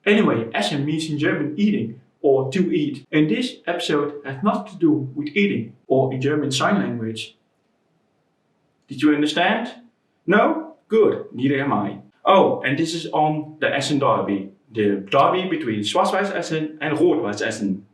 Anyway, Essen means in German eating or to eat. And this episode has nothing to do with eating or in German sign language. Did you understand? No? Good, neither am I. Oh, and this is on the Essen Derby. The derby between Schwarz Weiß Essen and Rot-Weiss Essen.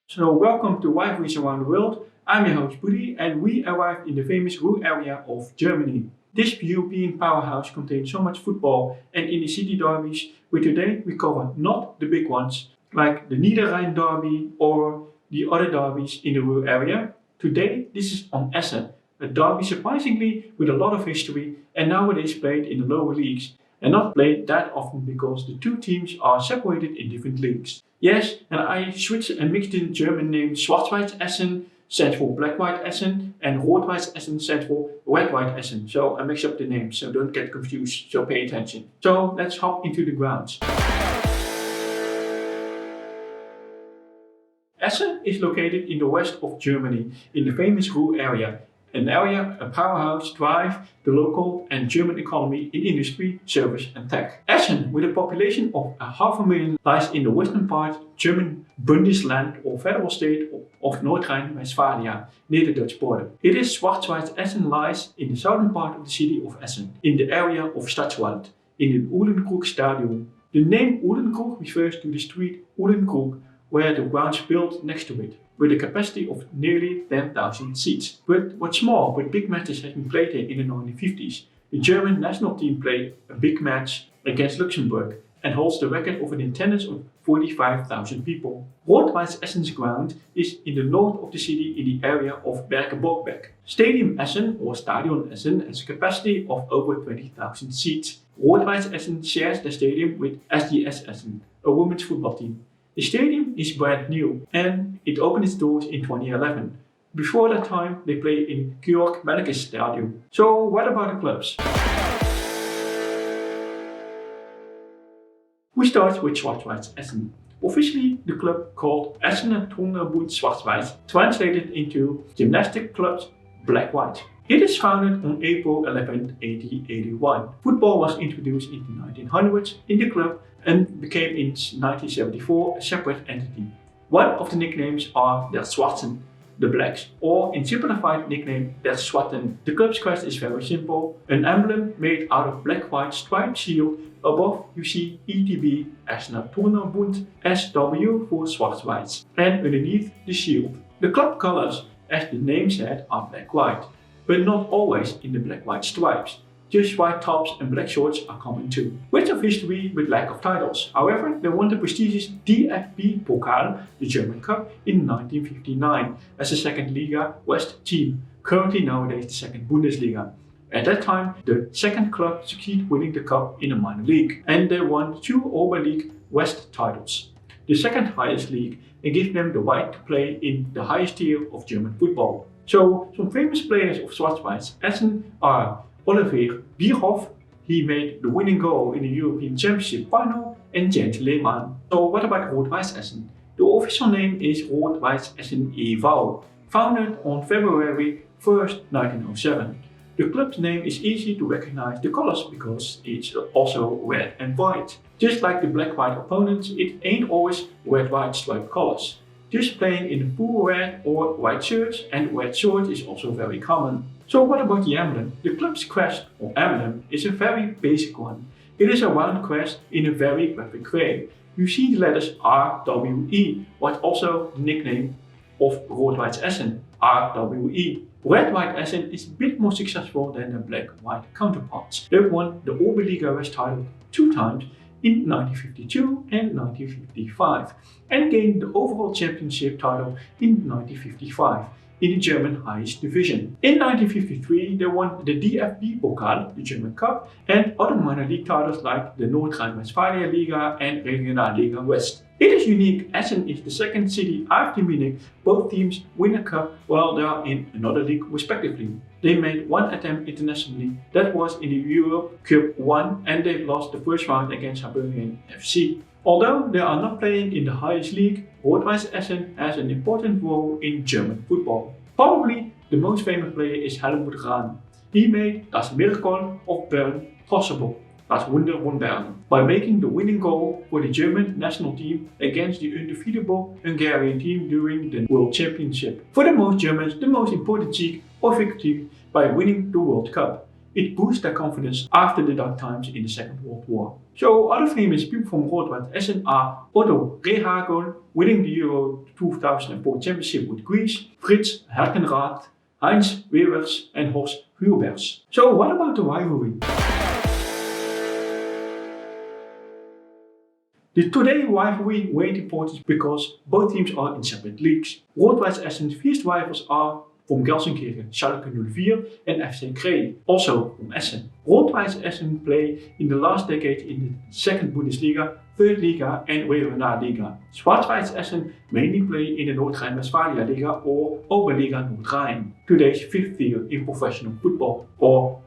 So welcome to Rivalries around the world. I'm your host Buddy and we arrived in the famous Ruhr area of Germany. This European powerhouse contains so much football and inner city derbies, but today we cover not the big ones like the Niederrhein derby or the other derbies in the Ruhr area. Today this is on Essen, a derby surprisingly with a lot of history and nowadays played in the lower leagues and not played that often because the two teams are separated in different leagues. Yes, and I switched and mixed in German name Schwarz Weiß Essen stands for Black-White Essen and Rot-Weiss Essen stands for Red-White Essen. So I mix up the names, so don't get confused, so pay attention. So let's hop into the grounds. Essen is located in the west of Germany, in the famous Ruhr area. An area, a powerhouse, drive the local and German economy in industry, service and tech. Essen, with a population of 500,000, lies in the western part German Bundesland or federal state of North Rhine-Westphalia, near the Dutch border. It is Schwarz Weiß Essen lies in the southern part of the city of Essen, in the area of Stadtwald, in the Uhlenkrug Stadium. The name Uhlenkrug refers to the street Uhlenkrug, where the grounds built next to it, with a capacity of nearly 10,000 seats. But what's more, but big matches have been played here in the 1950s. The German national team played a big match against Luxembourg and holds the record of an attendance of 45,000 people. Rot-Weiss Essen's ground is in the north of the city in the area of Berkenbokbeek. Stadium Essen or Stadion Essen has a capacity of over 20,000 seats. Rot-Weiss Essen shares the stadium with SDS Essen, a women's football team. The stadium is brand new and it opened its doors in 2011. Before that time they played in Georg Melkes Stadium. So what about the clubs? We start with Schwarz Weiß Essen. Officially the club called Essener Schwarz Weiß, translated into Gymnastic Clubs Black-White. It is founded on April 11, 1881. Football was introduced in the 1900s in the club and became in 1974 a separate entity. One of the nicknames are Der Schwarzen, the Blacks, or in simplified nickname Der Schwatten. The club's crest is very simple, an emblem made out of black-white striped shield. Above you see ETB Essener SW for Schwarz Weiß, and underneath the shield. The club colors, as the name said, are black-white, but not always in the black-white stripes. Just white tops and black shorts are common too. Rich of history with lack of titles. However, they won the prestigious DFB Pokal, the German Cup, in 1959 as the second Liga West team, currently nowadays the second Bundesliga. At that time, the second club succeeded winning the cup in a minor league, and they won 2 Oberliga West titles, the second highest league, and gave them the right to play in the highest tier of German football. So, some famous players of Schwarz Weiß Essen are Oliver Bierhoff, he made the winning goal in the European Championship final, and Jens Lehmann. So what about Rot-Weiss Essen? The official name is Rot-Weiss Essen e.V., founded on February 1st, 1907. The club's name is easy to recognize the colors because it's also red and white. Just like the black-white opponents, it ain't always red-white striped colors. Just playing in full red or white shirts, and red shorts is also very common. So what about the emblem? The club's crest or emblem is a very basic one. It is a round crest in a very graphic way. You see the letters RWE, what's also the nickname of Rot-Weiss Essen, RWE. Red-White Essen is a bit more successful than their black-white counterparts. They won the Oberliga West title 2 times in 1952 and 1955 and gained the overall championship title in 1955 in the German highest division. In 1953 they won the DFB Pokal, the German Cup, and other minor league titles like the North Rhine-Westphalia Liga and Regionalliga West. It is unique, Essen is the second city after Munich. Both teams win a cup while they are in another league respectively. They made one attempt internationally, that was in the Europe Cup 1, and they lost the first round against Hibernian FC. Although they are not playing in the highest league, Rot-Weiss Essen has an important role in German football. Probably the most famous player is Helmut Rahn. He made das Miracle of Bern possible, das Wunder von Bern, by making the winning goal for the German national team against the undefeatable Hungarian team during the World Championship. For the most Germans, the most important achievement or victory by winning the World Cup. It boosts their confidence after the dark times in the Second World War. So other famous people from Rot-Weiss Essen are Otto Rehhagel, winning the Euro 2004 Championship with Greece, Fritz Herkenrath, Heinz Weavers and Horst Huubers. So what about the rivalry? The today rivalry weighs importance because both teams are in separate leagues. Rot-Weiss Essen's fierce rivals are from Gelsenkirchen, Schalke 04 and FC Kree, also from Essen. Rot-Weiss Essen play in the last decade in the second Bundesliga, third Liga and Regionalliga. Schwarz-Weiß Essen mainly play in the North Rhine-Westphalia Liga or Oberliga Nordrhein, today's fifth tier in professional football or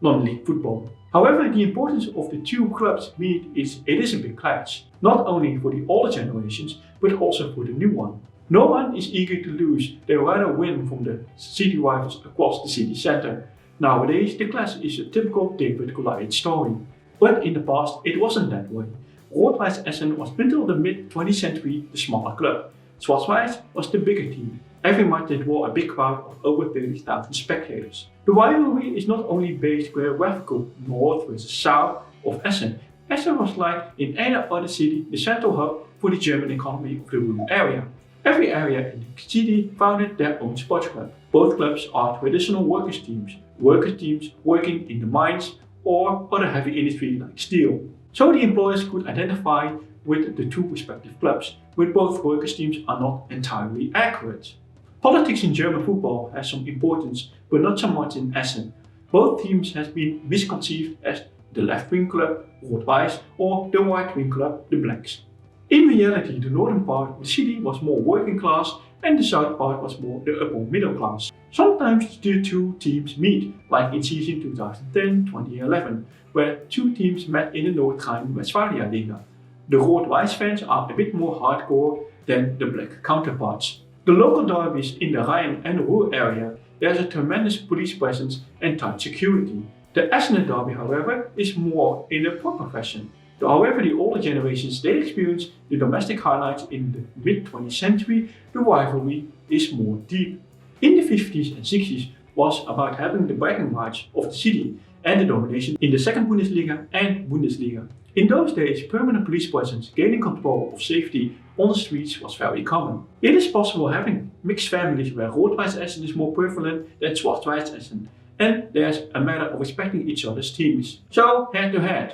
non-league football. However, the importance of the two clubs meet is it is a big clash, not only for the older generations but also for the new one. No one is eager to lose, they rather win from the city rivals across the city centre. Nowadays, the clash is a typical David Goliath story. But in the past, it wasn't that way. Rot-Weiss Essen was until the mid-20th century the smaller club. Schwarz-Weiß was the bigger team. Every match they draw a big crowd of over 30,000 spectators. The rivalry is not only based geographical north versus south of Essen. Essen was like in any other city the central hub for the German economy of the Ruhr area. Every area in the city founded their own sports club. Both clubs are traditional workers' teams working in the mines or other heavy industry like steel. So the employers could identify with the two respective clubs, but both workers' teams are not entirely accurate. Politics in German football has some importance, but not so much in Essen. Both teams have been misconceived as the left-wing club, Rot-Weiss, or the right-wing club, the Blacks. In reality, the northern part of the city was more working class and the south part was more the upper middle class. Sometimes the two teams meet, like in season 2010-2011, where two teams met in the North Rhine-Westphalia Liga. The Rot-Weiss fans are a bit more hardcore than the black counterparts. The local derbies in the Rhine and Ruhr area, there's a tremendous police presence and tight security. The Essener derby, however, is more in a proper fashion. However, the older generations, they experience the domestic highlights in the mid-20th century, the rivalry is more deep. In the 50s and 60s was about having the bragging rights of the city and the domination in the second Bundesliga and Bundesliga. In those days, permanent police presence gaining control of safety on the streets was very common. It is possible having mixed families where Rot-Weiss Essen is more prevalent than Schwarz-Weiß Essen, and there's a matter of respecting each other's teams. So, head to head.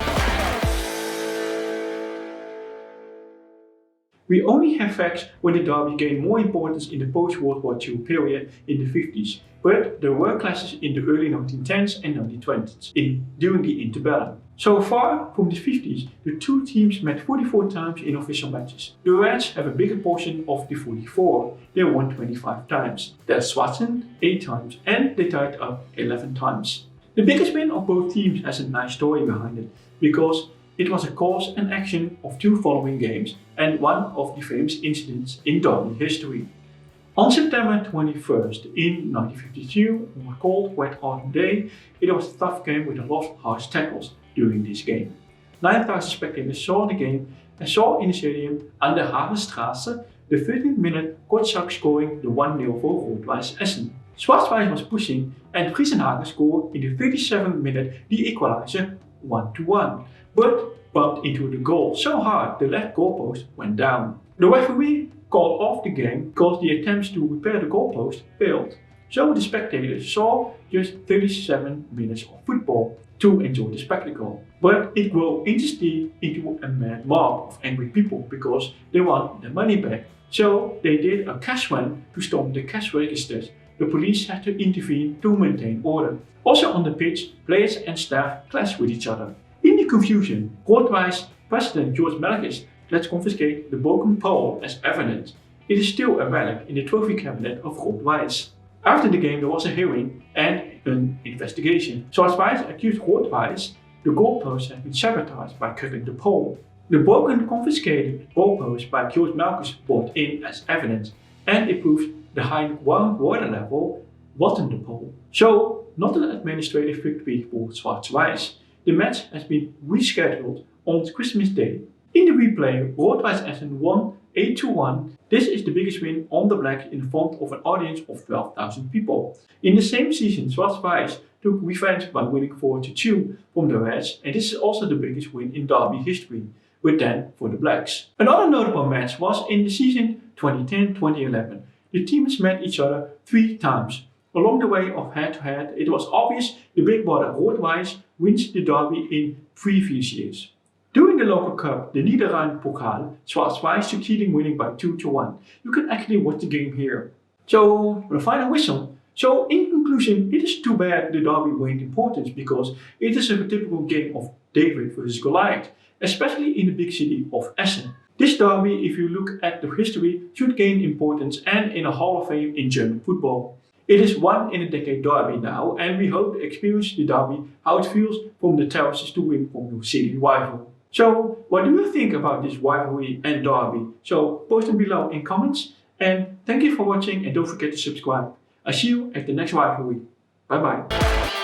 We only have facts when the derby gained more importance in the post-World War II period in the 50s, but there were clashes in the early 1910s and 1920s during the interbellum. So far from the 50s, the two teams met 44 times in official matches. The Reds have a bigger portion of the 44, they won 25 times. The Schwarzen 8 times and they tied up 11 times. The biggest win of both teams has a nice story behind it, because it was a cause and action of two following games and one of the famous incidents in derby history. On September 21st in 1952, on a cold, wet autumn day, it was a tough game with a lot of harsh tackles during this game. 9,000 spectators saw the game and saw in the stadium an der Havenstraße the 13th minute Kotzak scoring the 1-0 for Rot-Weiss Essen. Schwarz-Weiß was pushing and Friesenhagen scored in the 37th minute the equalizer 1-1, but bumped into the goal so hard the left goalpost went down. The referee called off the game because the attempts to repair the goalpost failed. So the spectators saw just 37 minutes of football to enjoy the spectacle. But it grew instantly into a mad mob of angry people because they want their money back. So they did a cash run to stop the cash registers. The police had to intervene to maintain order. Also on the pitch, players and staff clashed with each other. In the confusion, Rot-Weiss President George Melkis let's confiscate the broken pole as evidence. It is still a relic in the trophy cabinet of Rot-Weiss. After the game there was a hearing and an investigation. Schwarz-Weiß accused Rot-Weiss the goalpost had been sabotaged by cutting the pole. The broken confiscated goalpost by George Melkis brought in as evidence, and it proves the high ground water level wasn't the pole. So not an administrative victory for Schwarz Weiß. The match has been rescheduled on Christmas Day. In the replay, Rot-Weiss Essen won 8-1. This is the biggest win on the black in front of an audience of 12,000 people. In the same season, Schwarz Weiß took revenge by winning 4-2 from the Reds, and this is also the biggest win in derby history, with 10 for the Blacks. Another notable match was in the season 2010-2011. The teams met each other 3 times. Along the way of head-to-head, it was obvious the big brother Rot-Weiss wins the derby in previous years. During the local cup, the Niederrhein Pokal, Schwarz Weiß succeeding winning by 2-1. You can actually watch the game here. So, the final whistle. So, in conclusion, it is too bad the derby gained importance because it is a typical game of David versus Goliath, especially in the big city of Essen. This derby, if you look at the history, should gain importance and in a Hall of Fame in German football. It is one in a decade derby now, and we hope to experience the derby, how it feels from the terraces to win from your city rival. So, what do you think about this rivalry and derby? So, post them below in comments, and thank you for watching and don't forget to subscribe. I see you at the next rivalry. Bye bye.